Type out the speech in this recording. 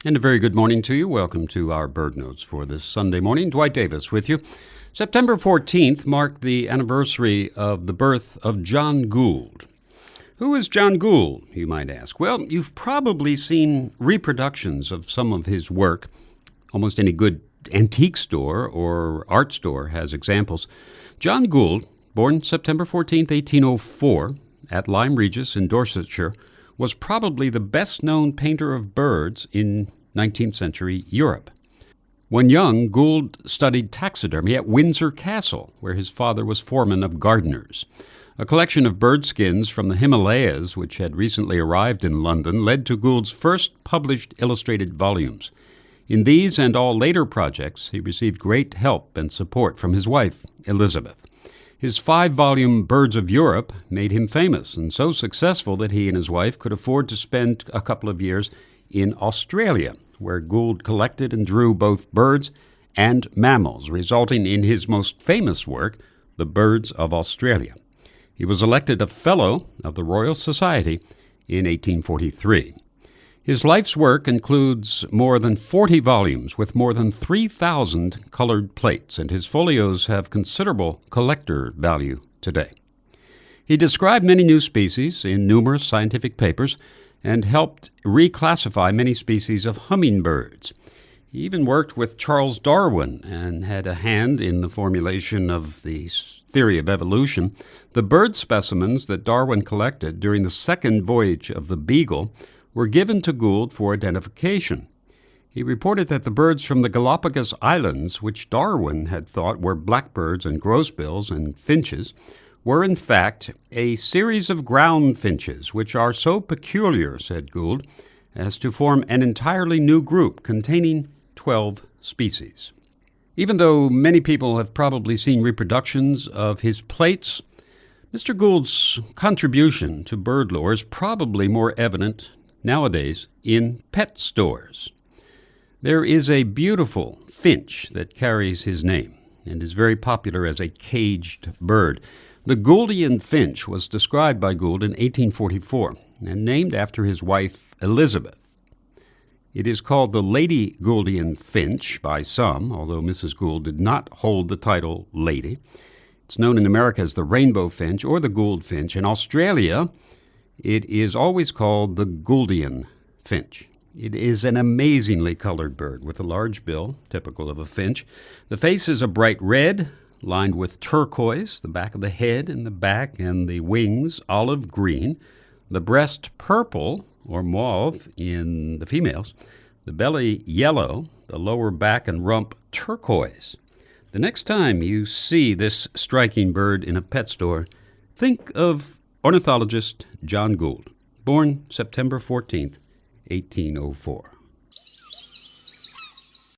And a very good morning to you. Welcome to our Bird Notes for this Sunday morning. Dwight Davis with you. September 14th marked the anniversary of the birth of John Gould. Who is John Gould, you might ask? Well, you've probably seen reproductions of some of his work. Almost any good antique store or art store has examples. John Gould, born September 14th, 1804, at Lyme Regis in Dorsetshire, was probably the best-known painter of birds in 19th century Europe. When young, Gould studied taxidermy at Windsor Castle, where his father was foreman of gardeners. A collection of bird skins from the Himalayas, which had recently arrived in London, led to Gould's first published illustrated volumes. In these and all later projects, he received great help and support from his wife, Elizabeth. His 5-volume Birds of Europe made him famous and so successful that he and his wife could afford to spend a couple of years in Australia, where Gould collected and drew both birds and mammals, resulting in his most famous work, The Birds of Australia. He was elected a Fellow of the Royal Society in 1843. His life's work includes more than 40 volumes with more than 3,000 colored plates, and his folios have considerable collector value today. He described many new species in numerous scientific papers and helped reclassify many species of hummingbirds. He even worked with Charles Darwin and had a hand in the formulation of the theory of evolution. The bird specimens that Darwin collected during the second voyage of the Beagle were given to Gould for identification. He reported that the birds from the Galapagos Islands, which Darwin had thought were blackbirds and grosbeaks and finches, were in fact a series of ground finches, which are so peculiar, said Gould, as to form an entirely new group containing 12 species. Even though many people have probably seen reproductions of his plates, Mr. Gould's contribution to bird lore is probably more evident nowadays in pet stores. There is a beautiful finch that carries his name and is very popular as a caged bird. The Gouldian finch was described by Gould in 1844 and named after his wife Elizabeth. It is called the Lady Gouldian finch by some, although Mrs. Gould did not hold the title lady. It's known in America as the rainbow finch or the Gould finch. In Australia, it is always called the Gouldian finch. It is an amazingly colored bird with a large bill, typical of a finch. The face is a bright red, lined with turquoise, the back of the head and the back and the wings olive green, the breast purple or mauve in the females, the belly yellow, the lower back and rump turquoise. The next time you see this striking bird in a pet store, think of ornithologist John Gould, born September 14th, 1804.